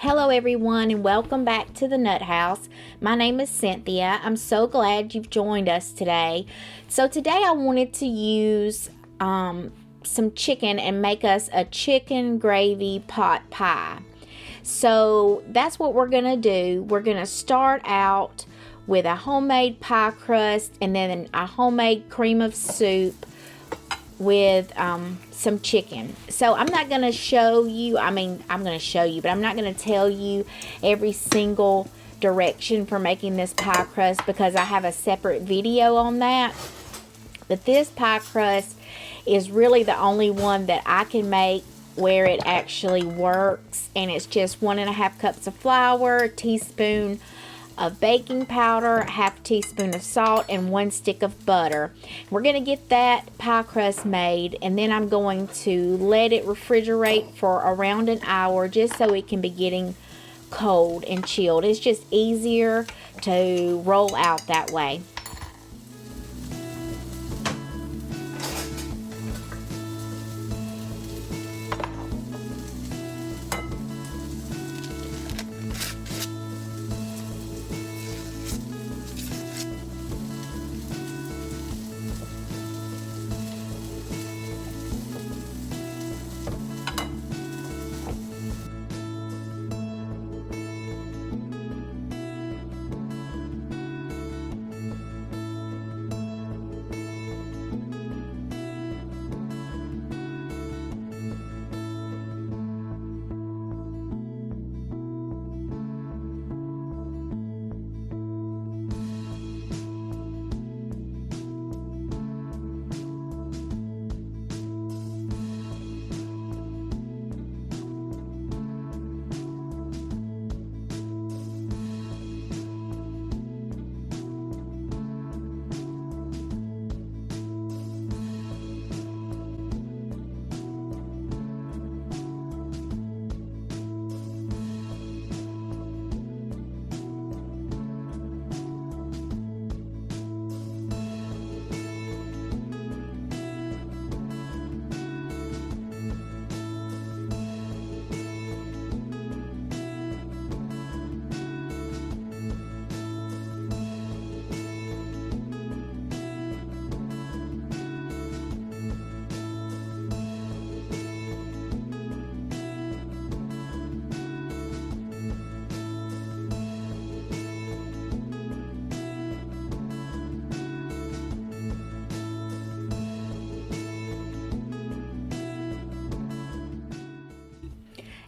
Hello everyone and welcome back to the Nut House. My name is Cynthia. I'm so glad you've joined us today. So today I wanted to use some chicken and make us a chicken gravy pot pie. So that's what we're going to do. We're going to start out with a homemade pie crust and then a homemade cream of soup with some chicken. So I'm not going to show you, I'm going to show you, but I'm not going to tell you every single direction for making this pie crust because I have a separate video on that. But this pie crust is really the only one that I can make where it actually works, and it's just 1.5 cups of flour, a teaspoon of baking powder, a half teaspoon of salt, and 1 stick of butter. We're going to get that pie crust made, and then I'm going to let it refrigerate for around an hour just so it can be getting cold and chilled. It's just easier to roll out that way.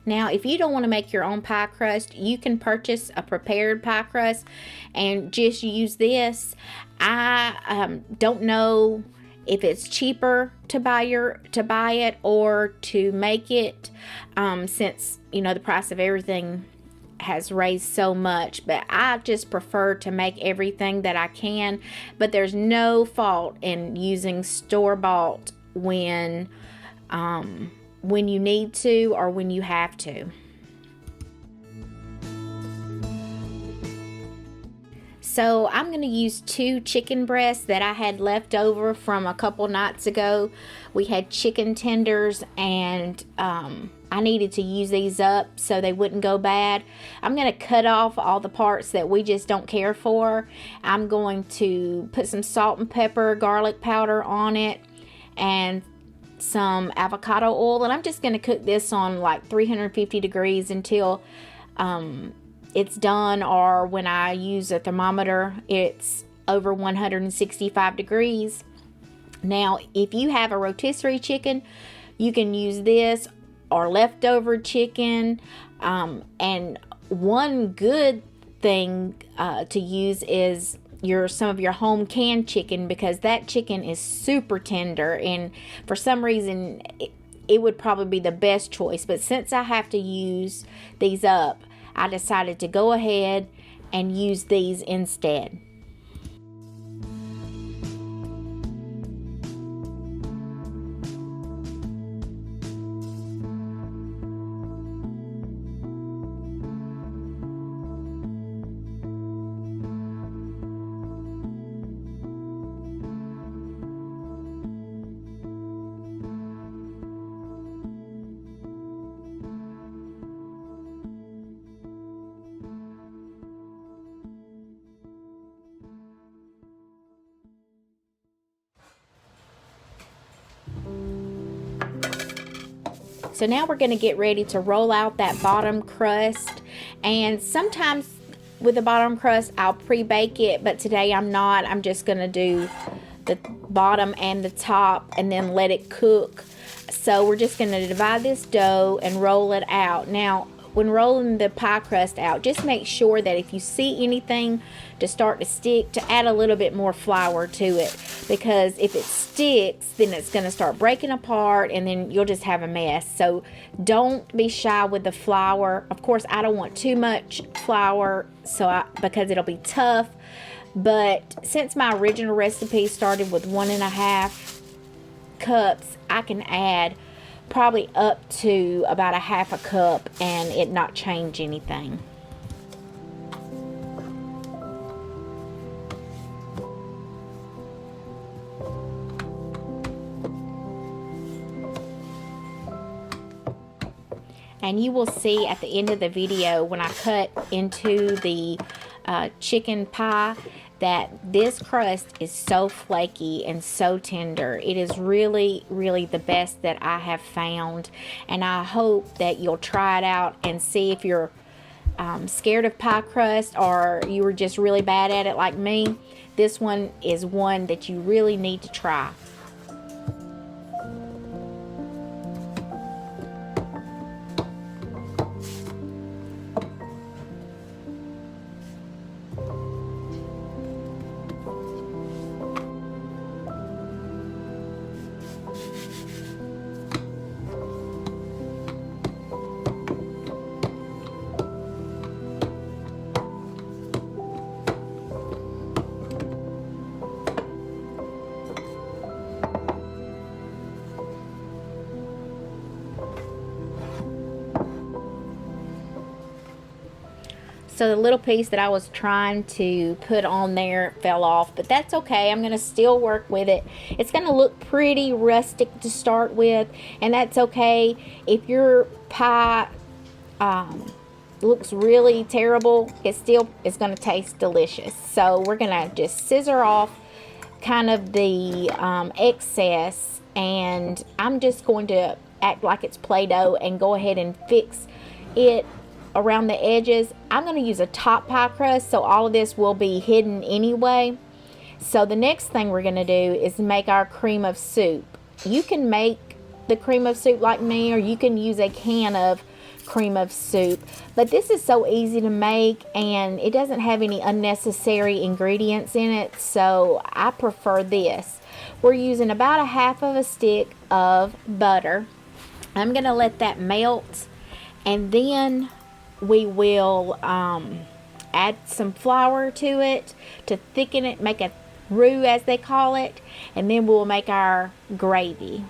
Now, if you don't want to make your own pie crust, you can purchase a prepared pie crust and just use this. I don't know if it's cheaper to buy it or to make it, since the price of everything has raised so much, but I just prefer to make everything that I can. But there's no fault in using store-bought when you need to or when you have to. So I'm going to use 2 chicken breasts that I had left over from a couple nights ago. We had chicken tenders, and I needed to use these up so they wouldn't go bad. I'm going to cut off all the parts that we just don't care for. I'm going to put some salt and pepper, garlic powder on it, and some avocado oil, and I'm just going to cook this on like 350 degrees until it's done, or when I use a thermometer it's over 165 degrees. Now, if you have a rotisserie chicken, you can use this or leftover chicken, and one good thing to use is some of your home canned chicken, because that chicken is super tender, and for some reason it would probably be the best choice. But since I have to use these up, I decided to go ahead and use these instead. So now we're going to get ready to roll out that bottom crust. And sometimes with the bottom crust I'll pre-bake it, but today I'm not. I'm just going to do the bottom and the top and then let it cook. So we're just going to divide this dough and roll it out. Now when rolling the pie crust out, just make sure that if you see anything to start to stick, to add a little bit more flour to it, because if it sticks, then it's going to start breaking apart and then you'll just have a mess. So don't be shy with the flour. Of course, I don't want too much flour because it'll be tough, but since my original recipe started with 1.5 cups, I can add probably up to about 1/2 cup and it not change anything. And you will see at the end of the video when I cut into the chicken pie that this crust is so flaky and so tender. It is really, really the best that I have found. And I hope that you'll try it out and see if you're scared of pie crust or you were just really bad at it like me. This one is one that you really need to try. So the little piece that I was trying to put on there fell off, but that's okay. I'm going to still work with it. It's going to look pretty rustic to start with, and that's okay. If your pie looks really terrible, it still is going to taste delicious. So we're going to just scissor off kind of the excess, and I'm just going to act like it's Play-Doh and go ahead and fix it around the edges. I'm going to use a top pie crust, so all of this will be hidden anyway. So the next thing we're going to do is make our cream of soup. You can make the cream of soup like me, or you can use a can of cream of soup, but this is so easy to make and it doesn't have any unnecessary ingredients in it, so I prefer this. We're using about 1/2 stick of butter. I'm going to let that melt, and then we will add some flour to it to thicken it, make a roux as they call it, and then we'll make our gravy.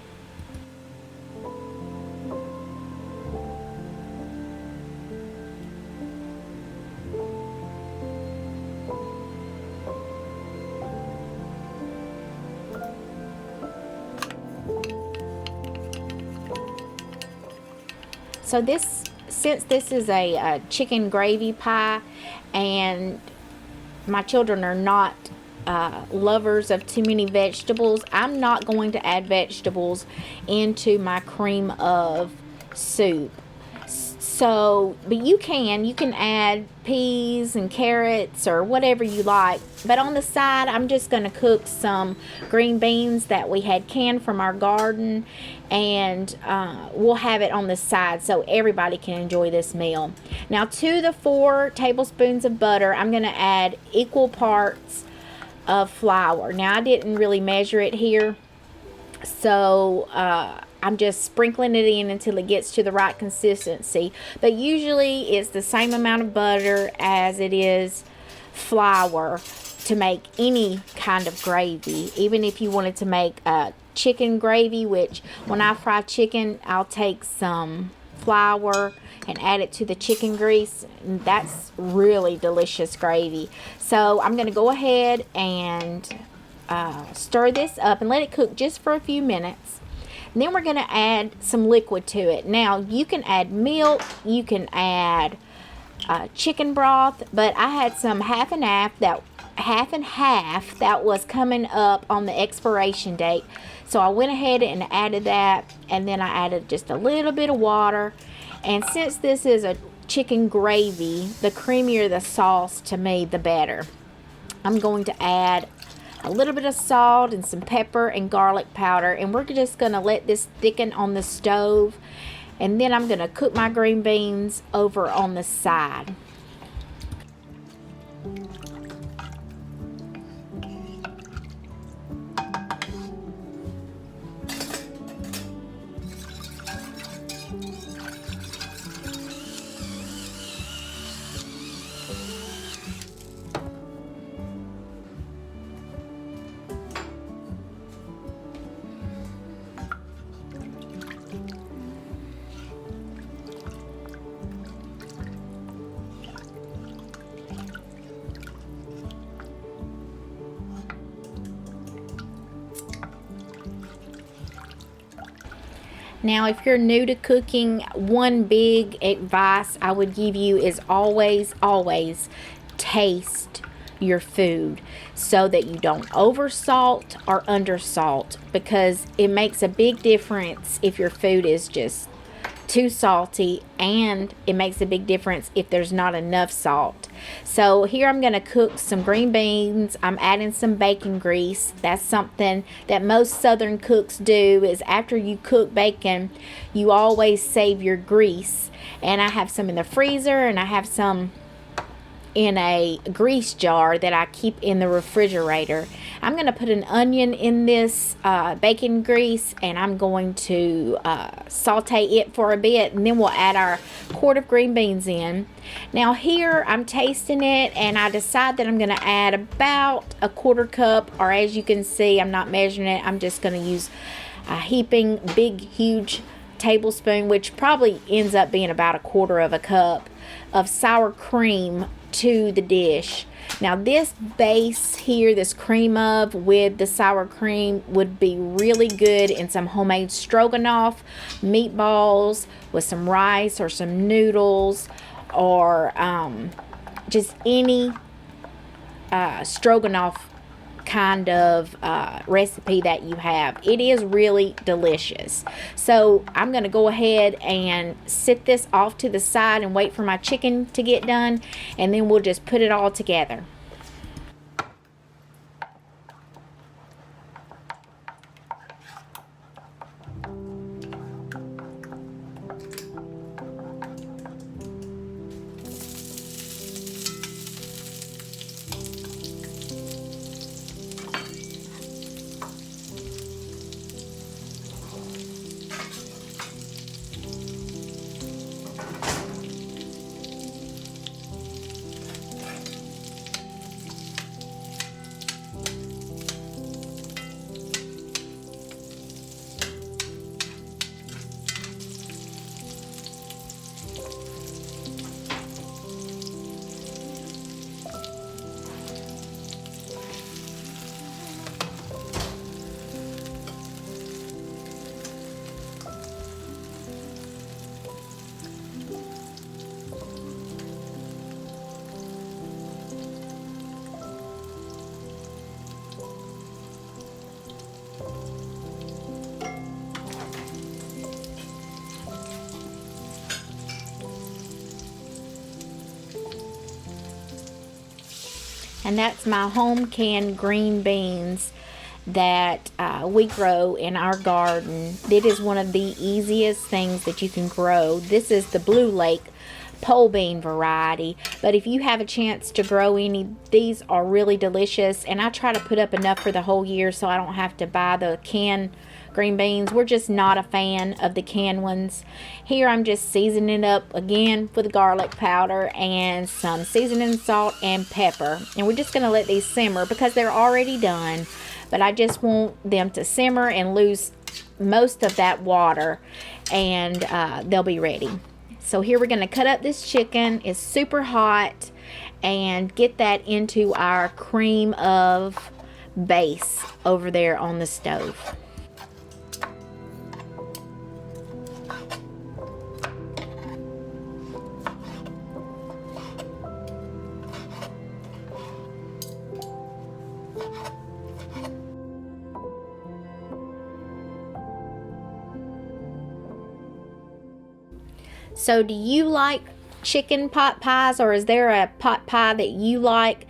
So since this is a chicken gravy pie and my children are not lovers of too many vegetables, I'm not going to add vegetables into my cream of soup. So, but you can add peas and carrots or whatever you like. But on the side, I'm just going to cook some green beans that we had canned from our garden, and we'll have it on the side so everybody can enjoy this meal. Now, to the 4 tablespoons of butter, I'm going to add equal parts of flour. Now, I didn't really measure it here, so I'm just sprinkling it in until it gets to the right consistency. But usually it's the same amount of butter as it is flour to make any kind of gravy. Even if you wanted to make a chicken gravy, which when I fry chicken, I'll take some flour and add it to the chicken grease. And that's really delicious gravy. So I'm going to go ahead and stir this up and let it cook just for a few minutes. And then we're going to add some liquid to it. Now, you can add milk, you can add chicken broth, but I had some half and half that half and half that was coming up on the expiration date. So I went ahead and added that, and then I added just a little bit of water. And since this is a chicken gravy, the creamier the sauce to me, the better. I'm going to add a little bit of salt and some pepper and garlic powder, and we're just going to let this thicken on the stove, and then I'm going to cook my green beans over on the side. Now, if you're new to cooking, one big advice I would give you is always taste your food so that you don't over salt or under salt, because it makes a big difference if your food is just too salty, and it makes a big difference if there's not enough salt. So here I'm going to cook some green beans. I'm adding some bacon grease. That's something that most southern cooks do, is after you cook bacon, you always save your grease. And I have some in the freezer, and I have some in a grease jar that I keep in the refrigerator. I'm going to put an onion in this bacon grease, and I'm going to saute it for a bit, and then we'll add our quart of green beans in. Now here I'm tasting it, and I decide that I'm going to add about a quarter cup, or as you can see, I'm not measuring it. I'm just going to use a heaping big huge tablespoon, which probably ends up being about a quarter of a cup of sour cream to the dish. Now this base here, this cream of with the sour cream, would be really good in some homemade stroganoff, meatballs with some rice or some noodles, or just any stroganoff kind of recipe that you have. It is really delicious. So I'm going to go ahead and sit this off to the side and wait for my chicken to get done, and then we'll just put it all together. And that's my home canned green beans that we grow in our garden. It is one of the easiest things that you can grow. This is the Blue Lake pole bean variety, but if you have a chance to grow any, these are really delicious, and I try to put up enough for the whole year so I don't have to buy the canned green beans. We're just not a fan of the canned ones. Here I'm just seasoning it up again with garlic powder and some seasoning salt and pepper, and we're just going to let these simmer because they're already done, but I just want them to simmer and lose most of that water, and they'll be ready. So here we're going to cut up this chicken. It's super hot, and get that into our cream of base over there on the stove. So do you like chicken pot pies, or is there a pot pie that you like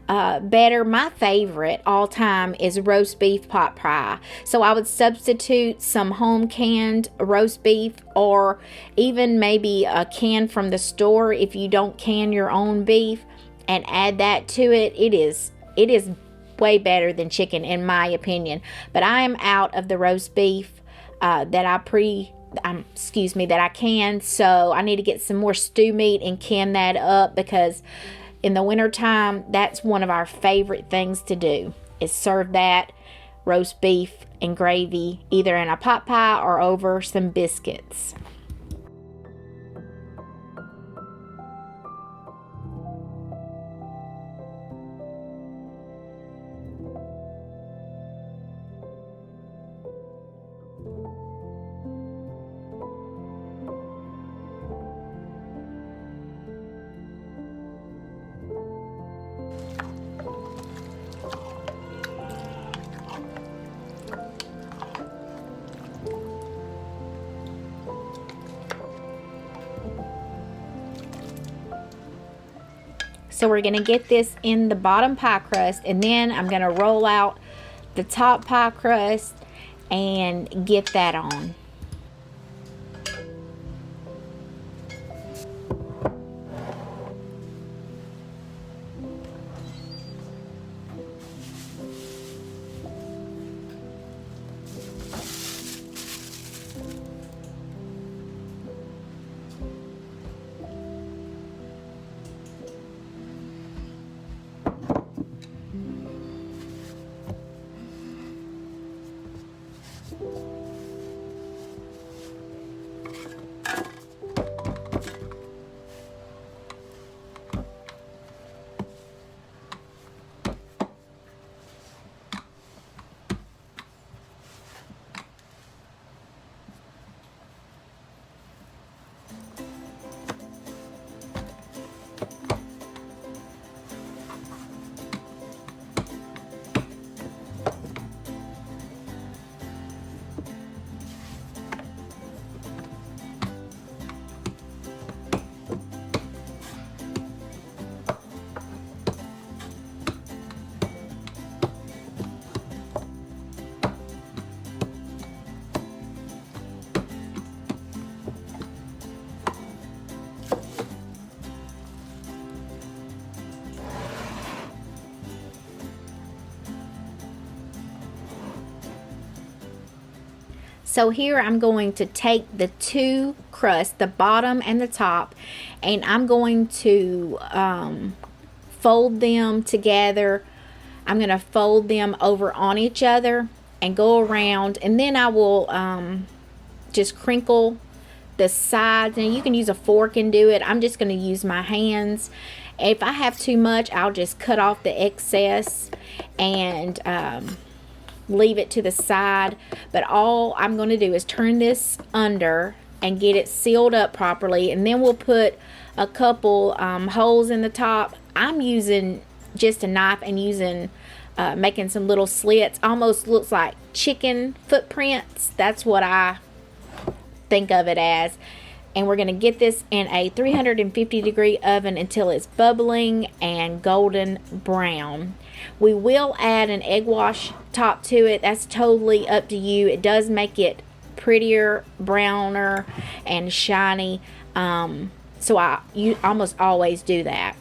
better? My favorite all time is roast beef pot pie. So I would substitute some home canned roast beef, or even maybe a can from the store if you don't can your own beef, and add that to it. It is way better than chicken in my opinion. But I am out of the roast beef that I can, so I need to get some more stew meat and can that up, because in the wintertime, that's one of our favorite things to do, is serve that roast beef and gravy either in a pot pie or over some biscuits. So we're going to get this in the bottom pie crust, and then I'm going to roll out the top pie crust and get that on. So here I'm going to take the two crusts, the bottom and the top, and I'm going to fold them together. I'm going to fold them over on each other and go around, and then I will just crinkle the sides. And you can use a fork and do it. I'm just going to use my hands. If I have too much, I'll just cut off the excess and leave it to the side. But all I'm going to do is turn this under and get it sealed up properly, and then we'll put a couple holes in the top. I'm using just a knife and using making some little slits. Almost looks like chicken footprints. That's what I think of it as. And we're going to get this in a 350-degree oven until it's bubbling and golden brown. We will add an egg wash top to it. That's totally up to you. It does make it prettier, browner, and shiny. So you almost always do that.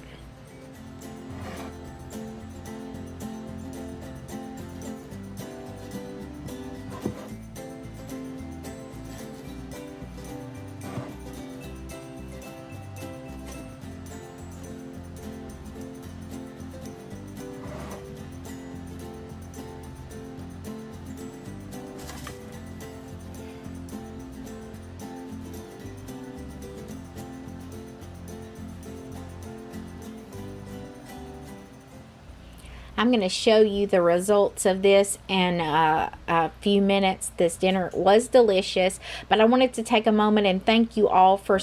I'm going to show you the results of this in a few minutes. This dinner was delicious, but I wanted to take a moment and thank you all for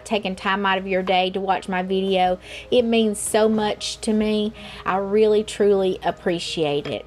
taking time out of your day to watch my video. It means so much to me. I really, truly appreciate it.